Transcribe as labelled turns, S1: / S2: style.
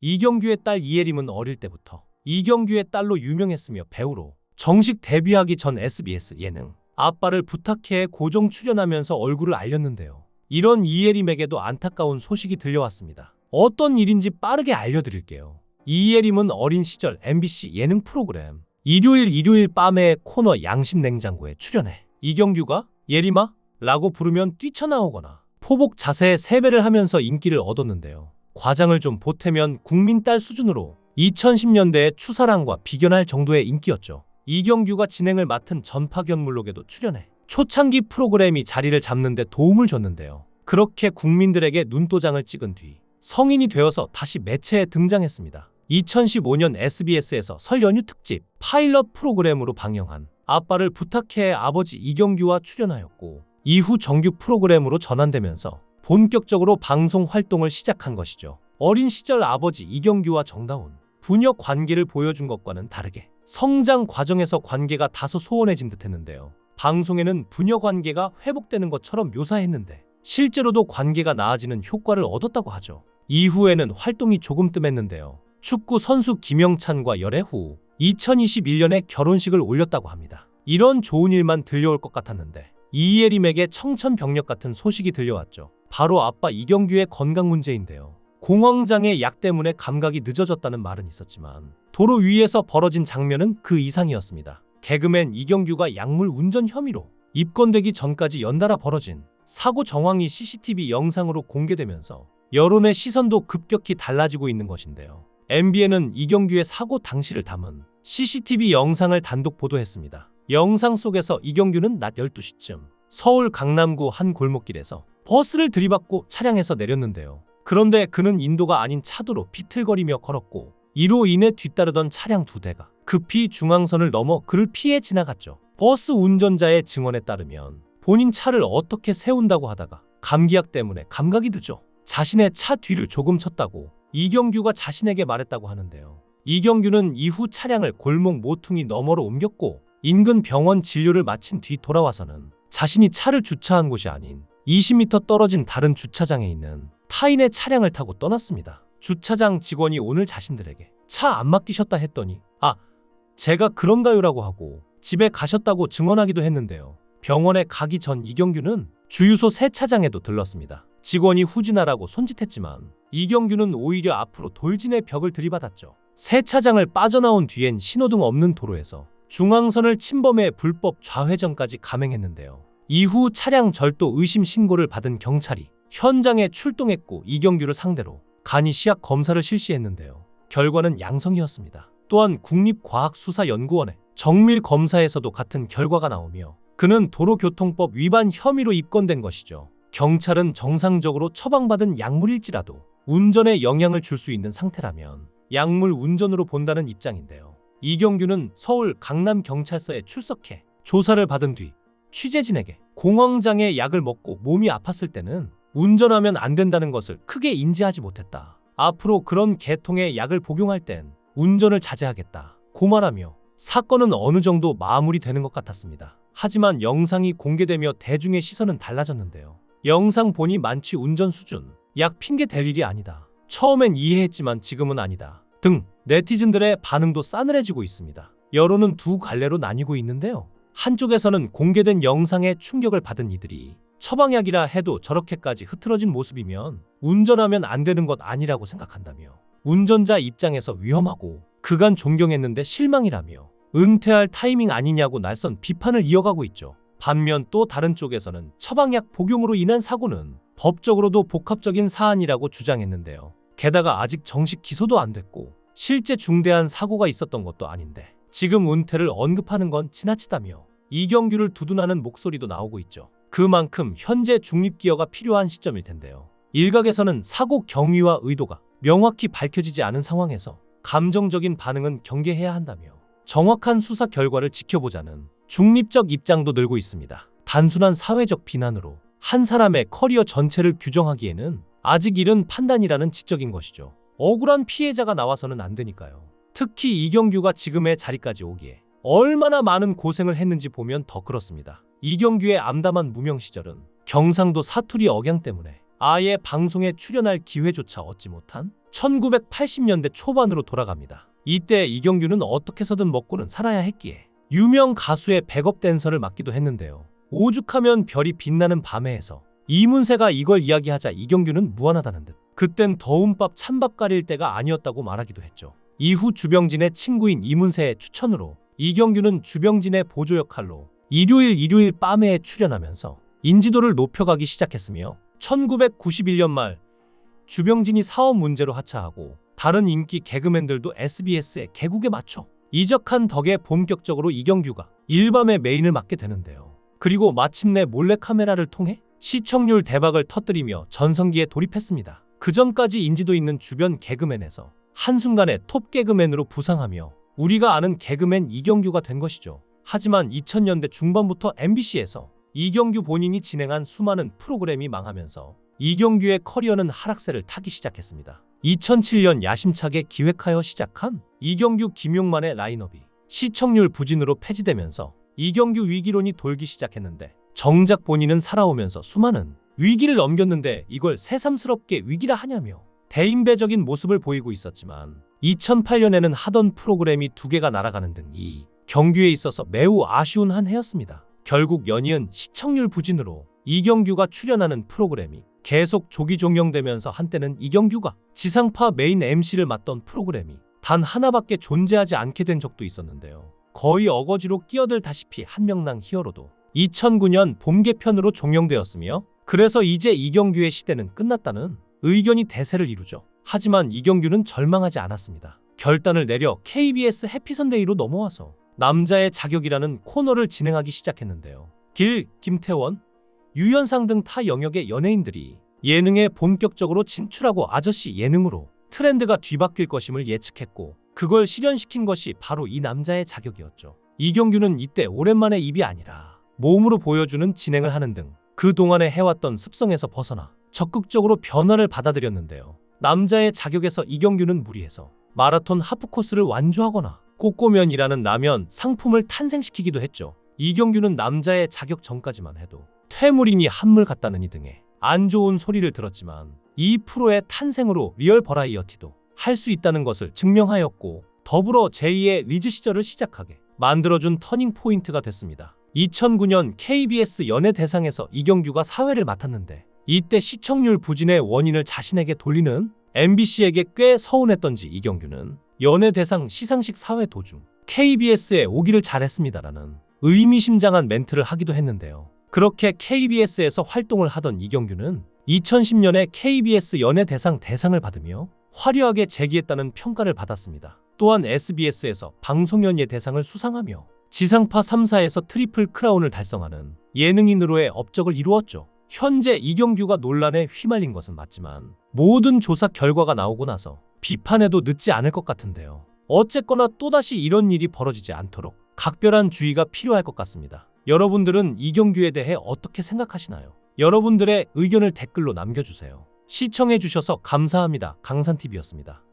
S1: 이경규의 딸 이예림은 어릴 때부터 이경규의 딸로 유명했으며 배우로 정식 데뷔하기 전 SBS 예능 아빠를 부탁해에 고정 출연하면서 얼굴을 알렸는데요. 이런 이예림에게도 안타까운 소식이 들려왔습니다. 어떤 일인지 빠르게 알려드릴게요. 이예림은 어린 시절 MBC 예능 프로그램 일요일 밤의 코너 양심냉장고에 출연해 이경규가 예림아? 라고 부르면 뛰쳐나오거나 포복 자세에 세배를 하면서 인기를 얻었는데요. 과장을 좀 보태면 국민 딸 수준으로 2010년대에 추사랑과 비견할 정도의 인기였죠. 이경규가 진행을 맡은 전파견물록에도 출연해 초창기 프로그램이 자리를 잡는 데 도움을 줬는데요. 그렇게 국민들에게 눈도장을 찍은 뒤 성인이 되어서 다시 매체에 등장했습니다. 2015년 SBS에서 설 연휴 특집 파일럿 프로그램으로 방영한 아빠를 부탁해의 아버지 이경규와 출연하였고 이후 정규 프로그램으로 전환되면서 본격적으로 방송 활동을 시작한 것이죠. 어린 시절 아버지 이경규와 정다운 부녀 관계를 보여준 것과는 다르게 성장 과정에서 관계가 다소 소원해진 듯했는데요. 방송에는 부녀 관계가 회복되는 것처럼 묘사했는데 실제로도 관계가 나아지는 효과를 얻었다고 하죠. 이후에는 활동이 조금 뜸했는데요. 축구 선수 김영찬과 열애 후 2021년에 결혼식을 올렸다고 합니다. 이런 좋은 일만 들려올 것 같았는데 이예림에게 청천벽력 같은 소식이 들려왔죠. 바로 아빠 이경규의 건강 문제인데요. 공황장애 약 때문에 감각이 늦어졌다는 말은 있었지만 도로 위에서 벌어진 장면은 그 이상이었습니다. 개그맨 이경규가 약물 운전 혐의로 입건되기 전까지 연달아 벌어진 사고 정황이 CCTV 영상으로 공개되면서 여론의 시선도 급격히 달라지고 있는 것인데요. MBN은 이경규의 사고 당시를 담은 CCTV 영상을 단독 보도했습니다. 영상 속에서 이경규는 낮 12시쯤 서울 강남구 한 골목길에서 버스를 들이받고 차량에서 내렸는데요. 그런데 그는 인도가 아닌 차도로 비틀거리며 걸었고 이로 인해 뒤따르던 차량 2대가 급히 중앙선을 넘어 그를 피해 지나갔죠. 버스 운전자의 증언에 따르면 본인 차를 어떻게 세운다고 하다가 감기약 때문에 감각이 늦어 자신의 차 뒤를 조금 쳤다고 이경규가 자신에게 말했다고 하는데요. 이경규는 이후 차량을 골목 모퉁이 너머로 옮겼고 인근 병원 진료를 마친 뒤 돌아와서는 자신이 차를 주차한 곳이 아닌 20m 떨어진 다른 주차장에 있는 타인의 차량을 타고 떠났습니다. 주차장 직원이 오늘 자신들에게 차 안 맡기셨다 했더니 제가 그런가요라고 하고 집에 가셨다고 증언하기도 했는데요. 병원에 가기 전 이경규는 주유소 세차장에도 들렀습니다. 직원이 후진하라고 손짓했지만 이경규는 오히려 앞으로 돌진의 벽을 들이받았죠. 세차장을 빠져나온 뒤엔 신호등 없는 도로에서 중앙선을 침범해 불법 좌회전까지 감행했는데요. 이후 차량 절도 의심 신고를 받은 경찰이 현장에 출동했고 이경규를 상대로 간이 시약 검사를 실시했는데요. 결과는 양성이었습니다. 또한 국립과학수사연구원의 정밀 검사에서도 같은 결과가 나오며 그는 도로교통법 위반 혐의로 입건된 것이죠. 경찰은 정상적으로 처방받은 약물일지라도 운전에 영향을 줄 수 있는 상태라면 약물 운전으로 본다는 입장인데요. 이경규는 서울 강남경찰서에 출석해 조사를 받은 뒤 취재진에게 공황장애 약을 먹고 몸이 아팠을 때는 운전하면 안 된다는 것을 크게 인지하지 못했다. 앞으로 그런 계통의 약을 복용할 땐 운전을 자제하겠다. 고 말하며 사건은 어느 정도 마무리되는 것 같았습니다. 하지만 영상이 공개되며 대중의 시선은 달라졌는데요. 영상 보니 만취 운전 수준, 약 핑계 댈 일이 아니다. 처음엔 이해했지만 지금은 아니다. 등 네티즌들의 반응도 싸늘해지고 있습니다. 여론은 두 갈래로 나뉘고 있는데요. 한쪽에서는 공개된 영상에 충격을 받은 이들이 처방약이라 해도 저렇게까지 흐트러진 모습이면 운전하면 안 되는 것 아니라고 생각한다며 운전자 입장에서 위험하고 그간 존경했는데 실망이라며 은퇴할 타이밍 아니냐고 날선 비판을 이어가고 있죠. 반면 또 다른 쪽에서는 처방약 복용으로 인한 사고는 법적으로도 복합적인 사안이라고 주장했는데요. 게다가 아직 정식 기소도 안 됐고 실제 중대한 사고가 있었던 것도 아닌데 지금 은퇴를 언급하는 건 지나치다며 이경규를 두둔하는 목소리도 나오고 있죠. 그만큼 현재 중립기여가 필요한 시점일 텐데요. 일각에서는 사고 경위와 의도가 명확히 밝혀지지 않은 상황에서 감정적인 반응은 경계해야 한다며 정확한 수사 결과를 지켜보자는 중립적 입장도 늘고 있습니다. 단순한 사회적 비난으로 한 사람의 커리어 전체를 규정하기에는 아직 이른 판단이라는 지적인 것이죠. 억울한 피해자가 나와서는 안 되니까요. 특히 이경규가 지금의 자리까지 오기에 얼마나 많은 고생을 했는지 보면 더 그렇습니다. 이경규의 암담한 무명 시절은 경상도 사투리 억양 때문에 아예 방송에 출연할 기회조차 얻지 못한 1980년대 초반으로 돌아갑니다. 이때 이경규는 어떻게 해서든 먹고는 살아야 했기에 유명 가수의 백업 댄서를 맡기도 했는데요. 오죽하면 별이 빛나는 밤에에서 이문세가 이걸 이야기하자 이경규는 무안하다는 듯 그땐 더운 밥 찬밥 가릴 때가 아니었다고 말하기도 했죠. 이후 주병진의 친구인 이문세의 추천으로 이경규는 주병진의 보조 역할로 일요일 밤에 출연하면서 인지도를 높여가기 시작했으며 1991년 말 주병진이 사업 문제로 하차하고 다른 인기 개그맨들도 SBS의 개국에 맞춰 이적한 덕에 본격적으로 이경규가 일밤의 메인을 맡게 되는데요. 그리고 마침내 몰래카메라를 통해 시청률 대박을 터뜨리며 전성기에 돌입했습니다. 그 전까지 인지도 있는 주변 개그맨에서 한순간에 톱 개그맨으로 부상하며 우리가 아는 개그맨 이경규가 된 것이죠. 하지만 2000년대 중반부터 MBC에서 이경규 본인이 진행한 수많은 프로그램이 망하면서 이경규의 커리어는 하락세를 타기 시작했습니다. 2007년 야심차게 기획하여 시작한 이경규 김용만의 라인업이 시청률 부진으로 폐지되면서 이경규 위기론이 돌기 시작했는데 정작 본인은 살아오면서 수많은 위기를 넘겼는데 이걸 새삼스럽게 위기라 하냐며 대인배적인 모습을 보이고 있었지만 2008년에는 하던 프로그램이 2개가 날아가는 등 이 경규에 있어서 매우 아쉬운 한 해였습니다. 결국 연이은 시청률 부진으로 이경규가 출연하는 프로그램이 계속 조기 종영되면서 한때는 이경규가 지상파 메인 MC를 맡던 프로그램이 단 하나밖에 존재하지 않게 된 적도 있었는데요. 거의 어거지로 끼어들다시피 한명랑 히어로도 2009년 봄 개편으로 종영되었으며 그래서 이제 이경규의 시대는 끝났다는 의견이 대세를 이루죠. 하지만 이경규는 절망하지 않았습니다. 결단을 내려 KBS 해피선데이로 넘어와서 남자의 자격이라는 코너를 진행하기 시작했는데요. 김태원, 유연상 등 타 영역의 연예인들이 예능에 본격적으로 진출하고 아저씨 예능으로 트렌드가 뒤바뀔 것임을 예측했고 그걸 실현시킨 것이 바로 이 남자의 자격이었죠. 이경규는 이때 오랜만에 입이 아니라 몸으로 보여주는 진행을 하는 등 그동안에 해왔던 습성에서 벗어나 적극적으로 변화를 받아들였는데요. 남자의 자격에서 이경규는 무리해서 마라톤 하프코스를 완주하거나 꼬꼬면이라는 라면 상품을 탄생시키기도 했죠. 이경규는 남자의 자격 전까지만 해도 퇴물이니 한물 같다느니 등의 안 좋은 소리를 들었지만 이 프로의 탄생으로 리얼 버라이어티도 할 수 있다는 것을 증명하였고 더불어 제2의 리즈 시절을 시작하게 만들어준 터닝 포인트가 됐습니다. 2009년 KBS 연예대상에서 이경규가 사회를 맡았는데 이때 시청률 부진의 원인을 자신에게 돌리는 MBC에게 꽤 서운했던지 이경규는 연예대상 시상식 사회 도중 KBS에 오기를 잘했습니다라는 의미심장한 멘트를 하기도 했는데요. 그렇게 KBS에서 활동을 하던 이경규는 2010년에 KBS 연예대상 대상을 받으며 화려하게 재기했다는 평가를 받았습니다. 또한 SBS에서 방송연예 대상을 수상하며 지상파 3사에서 트리플 크라운을 달성하는 예능인으로의 업적을 이루었죠. 현재 이경규가 논란에 휘말린 것은 맞지만 모든 조사 결과가 나오고 나서 비판해도 늦지 않을 것 같은데요. 어쨌거나 또다시 이런 일이 벌어지지 않도록 각별한 주의가 필요할 것 같습니다. 여러분들은 이경규에 대해 어떻게 생각하시나요? 여러분들의 의견을 댓글로 남겨주세요. 시청해주셔서 감사합니다. 강산TV였습니다.